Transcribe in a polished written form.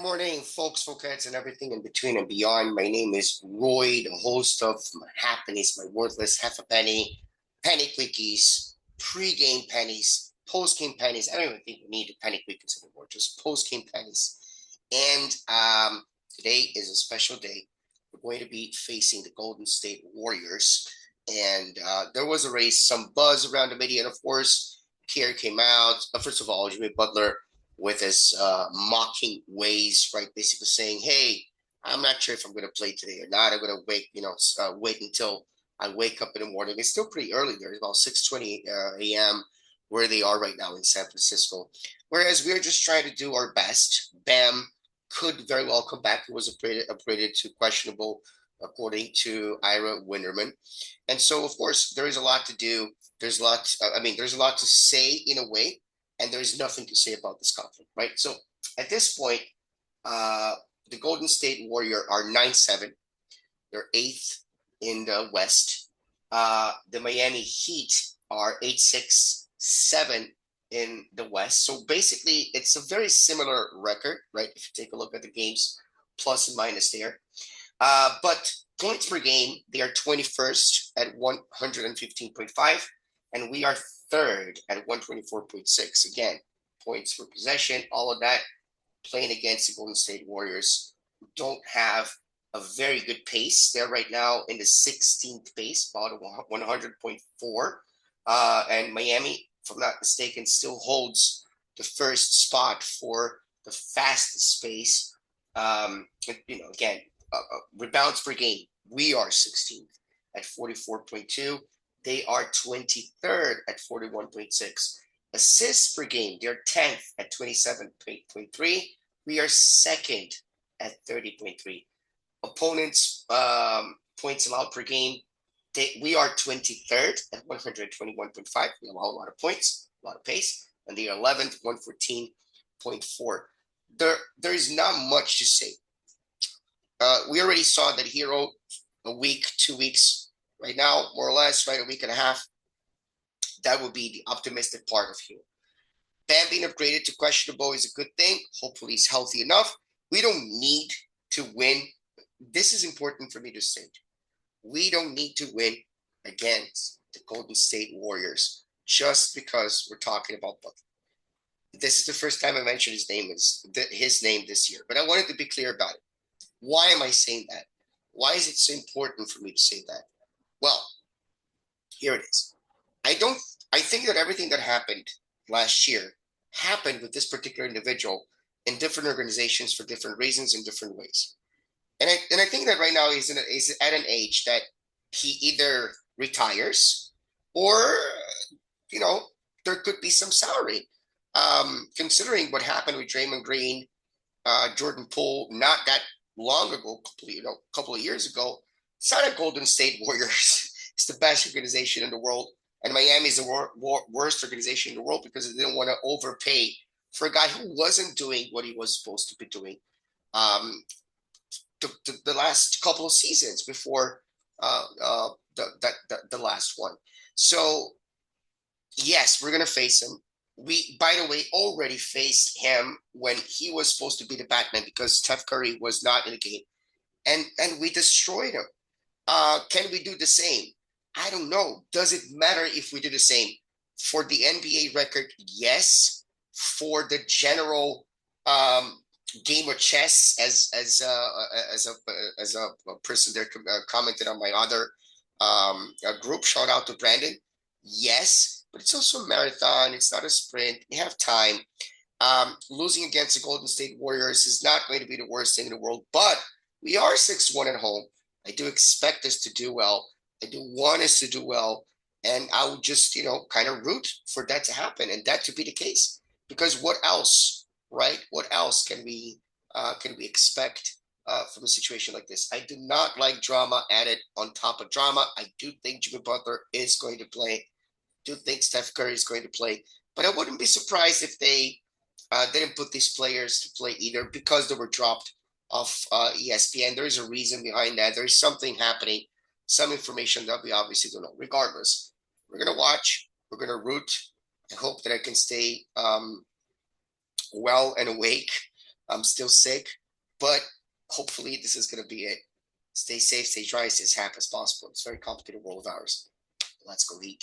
morning, folks, folkettes, and everything in between and beyond. My name is Roy, the host of My Happiness, My Worthless Half a Penny, Penny Quickies, pre-game pennies, post-game pennies. I don't even think we need the penny quickies anymore, just post-game pennies. And today is a special day. We're going to be facing the Golden State Warriors. And there was a race, some buzz around the media, and of course, Kerr came out. First of all, Jimmy Butler with his mocking ways, right? Basically saying, "Hey, I'm not sure if I'm going to play today or not. I'm going to wait until I wake up in the morning." It's still pretty early there. It's about 6:20 a.m. where they are right now in San Francisco. Whereas we're just trying to do our best. Bam could very well come back. It was upgraded to questionable, according to Ira Winderman. And so, of course, there is a lot to do. There's a lot. There's a lot to say in a way, and there's nothing to say about this conflict, right? So at this point, uh, the Golden State Warrior are 9-7. They're eighth in the West. The Miami Heat are 8-6-7 in the West. So basically, it's a very similar record, right? If you take a look at the games, plus and minus there. But points per game, they are 21st at 115.5, and we are third at 124.6. Again, points per possession, all of that, playing against the Golden State Warriors, who don't have a very good pace. They're right now in the 16th pace, about 100.4. And Miami, if I'm not mistaken, still holds the first spot for the fastest pace. Again, rebounds per game, we are 16th at 44.2. They are 23rd at 41.6. Assists per game, they're 10th at 27.3. We are second at 30.3. Opponents' points allowed per game, we are 23rd at 121.5. We allow a lot of points, a lot of pace, and they are 11th, 114.4. There is not much to say. We already saw that Hero a week, 2 weeks, right now, more or less, right, a week and a half. That would be the optimistic part of Hero. Bam being upgraded to questionable is a good thing. Hopefully he's healthy enough. We don't need to win. This is important for me to say. We don't need to win against the Golden State Warriors just because we're talking about Butler. This is the first time I mentioned his name this year, but I wanted to be clear about it. Why am I saying that? Why is it so important for me to say that? Well, here it is. I think that everything that happened last year happened with this particular individual in different organizations for different reasons in different ways. And I think that right now he's at an age that he either retires or, there could be some salary. Considering what happened with Draymond Green, Jordan Poole, not that long ago, a couple of years ago, it's not a Golden State Warriors. It's the best organization in the world. And Miami is the worst organization in the world because they didn't want to overpay for a guy who wasn't doing what he was supposed to be doing the last couple of seasons before the last one. So, yes, we're going to face him. We, by the way, already faced him when he was supposed to be the Batman because Steph Curry was not in the game. And we destroyed him. Can we do the same? I don't know. Does it matter if we do the same? For the NBA record, yes. For the general game of chess, as a person there commented on my other group, shout out to Brandon. Yes, but it's also a marathon. It's not a sprint. You have time. Losing against the Golden State Warriors is not going to be the worst thing in the world, but we are 6-1 at home. I do expect us to do well. I do want us to do well. And I would just, kind of root for that to happen and that to be the case. Because what else, right? What else can we expect from a situation like this? I do not like drama added on top of drama. I do think Jimmy Butler is going to play. I do think Steph Curry is going to play. But I wouldn't be surprised if they didn't put these players to play either because they were dropped off ESPN. There is a reason behind that. There is something happening, some information that we obviously don't know. Regardless, we're going to watch. We're going to root. I hope that I can stay well and awake I'm still sick, but hopefully this is going to be it. Stay safe, stay dry, stay as happy as possible. It's a very complicated world of ours. Let's go eat.